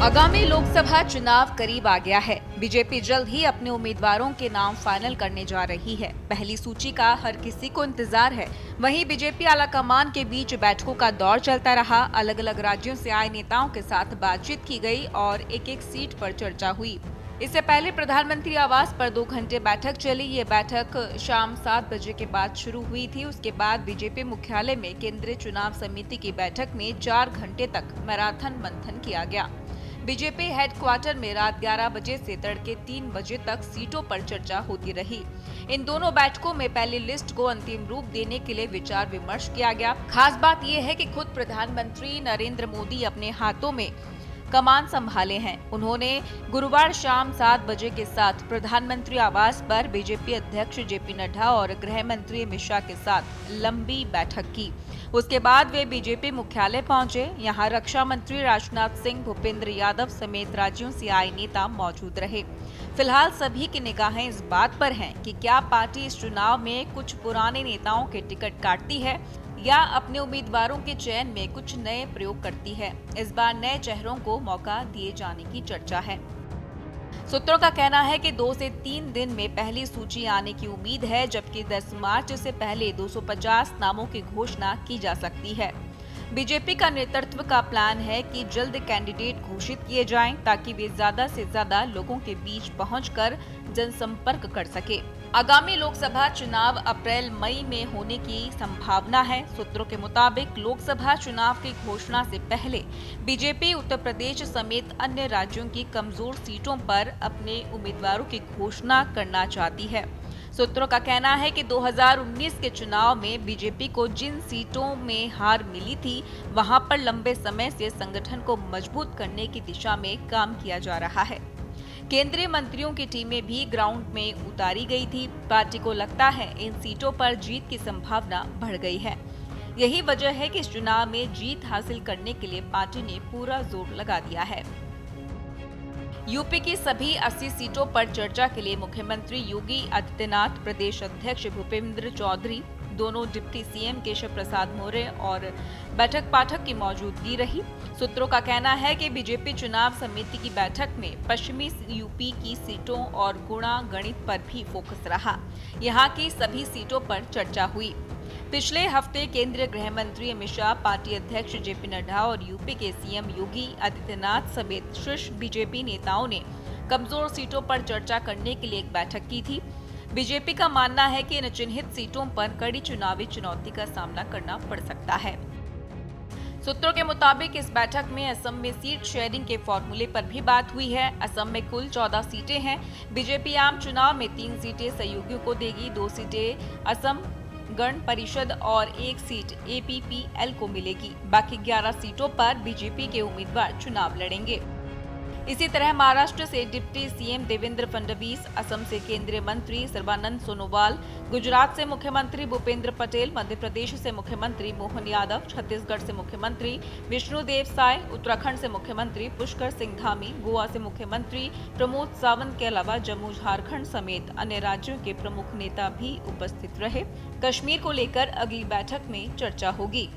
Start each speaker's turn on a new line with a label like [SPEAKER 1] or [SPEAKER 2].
[SPEAKER 1] आगामी लोकसभा चुनाव करीब आ गया है। बीजेपी जल्द ही अपने उम्मीदवारों के नाम फाइनल करने जा रही है। पहली सूची का हर किसी को इंतजार है। वहीं बीजेपी आलाकमान के बीच बैठकों का दौर चलता रहा। अलग अलग राज्यों से आए नेताओं के साथ बातचीत की गई और एक एक सीट पर चर्चा हुई। इससे पहले प्रधानमंत्री आवास पर 2 घंटे बैठक चली। ये बैठक शाम 7 बजे के बाद शुरू हुई थी। उसके बाद बीजेपी मुख्यालय में केंद्रीय चुनाव समिति की बैठक में 4 घंटे तक मैराथन मंथन किया गया। बीजेपी हेडक्वार्टर में रात 11 बजे से तड़के 3 बजे तक सीटों पर चर्चा होती रही। इन दोनों बैठकों में पहली लिस्ट को अंतिम रूप देने के लिए विचार विमर्श किया गया। खास बात यह है कि खुद प्रधानमंत्री नरेंद्र मोदी अपने हाथों में कमान संभाले हैं। उन्होंने गुरुवार शाम 7 बजे के साथ प्रधानमंत्री आवास पर बीजेपी अध्यक्ष जेपी नड्डा और गृह मंत्री अमित शाह के साथ लंबी बैठक की। उसके बाद वे बीजेपी मुख्यालय पहुंचे। यहां रक्षा मंत्री राजनाथ सिंह, भूपेंद्र यादव समेत राज्यों से आए नेता मौजूद रहे। फिलहाल सभी की निगाहें इस बात पर हैं कि क्या पार्टी इस चुनाव में कुछ पुराने नेताओं के टिकट काटती है या अपने उम्मीदवारों के चयन में कुछ नए प्रयोग करती है। इस बार नए चेहरों को मौका दिए जाने की चर्चा है। सूत्रों का कहना है कि 2 से 3 दिन में पहली सूची आने की उम्मीद है, जबकि 10 मार्च से पहले 250 नामों की घोषणा की जा सकती है। बीजेपी का नेतृत्व का प्लान है कि जल्द कैंडिडेट घोषित किए जाएं ताकि वे ज्यादा से ज्यादा लोगों के बीच पहुंचकर जनसंपर्क कर सके। आगामी लोकसभा चुनाव अप्रैल-मई में होने की संभावना है। सूत्रों के मुताबिक लोकसभा चुनाव की घोषणा से पहले बीजेपी उत्तर प्रदेश समेत अन्य राज्यों की कमजोर सीटों पर अपने उम्मीदवारों की घोषणा करना चाहती है। सूत्रों का कहना है कि 2019 के चुनाव में बीजेपी को जिन सीटों में हार मिली थी, वहां पर लंबे समय से संगठन को मजबूत करने की दिशा में काम किया जा रहा है। केंद्रीय मंत्रियों की टीमें भी ग्राउंड में उतारी गई थी। पार्टी को लगता है इन सीटों पर जीत की संभावना बढ़ गई है। यही वजह है कि इस चुनाव में जीत हासिल करने के लिए पार्टी ने पूरा जोर लगा दिया है। यूपी की सभी 80 सीटों पर चर्चा के लिए मुख्यमंत्री योगी आदित्यनाथ, प्रदेश अध्यक्ष भूपेंद्र चौधरी, दोनों डिप्टी सीएम केशव प्रसाद मौर्य और बैठक पाठक की मौजूदगी रही। सूत्रों का कहना है कि बीजेपी चुनाव समिति की बैठक में पश्चिमी यूपी की सीटों और गुणा गणित पर भी फोकस रहा। यहां की सभी सीटों पर चर्चा हुई। पिछले हफ्ते केंद्रीय गृह मंत्री अमित शाह, पार्टी अध्यक्ष जेपी नड्डा और यूपी के सीएम योगी आदित्यनाथ समेत शीर्ष बीजेपी नेताओं ने कमजोर सीटों पर चर्चा करने के लिए एक बैठक की थी। बीजेपी का मानना है कि इन चिन्हित सीटों पर कड़ी चुनावी चुनौती का सामना करना पड़ सकता है। सूत्रों के मुताबिक इस बैठक में असम में सीट शेयरिंग के फॉर्मूले पर भी बात हुई है। असम में कुल 14 सीटें हैं। बीजेपी आम चुनाव में 3 सीटें सहयोगियों को देगी, 2 सीटें असम गण परिषद और 1 सीट APPL को मिलेगी। बाकी 11 सीटों पर बीजेपी के उम्मीदवार चुनाव लड़ेंगे। इसी तरह महाराष्ट्र से डिप्टी सीएम देवेंद्र फडणवीस, असम से केंद्रीय मंत्री सर्बानंद सोनोवाल, गुजरात से मुख्यमंत्री भूपेंद्र पटेल, मध्य प्रदेश से मुख्यमंत्री मोहन यादव, छत्तीसगढ़ से मुख्यमंत्री विष्णुदेव साय, उत्तराखंड से मुख्यमंत्री पुष्कर सिंह धामी, गोवा से मुख्यमंत्री प्रमोद सावंत के अलावा जम्मू, झारखंड समेत अन्य राज्यों के प्रमुख नेता भी उपस्थित रहे। कश्मीर को लेकर अगली बैठक में चर्चा होगी।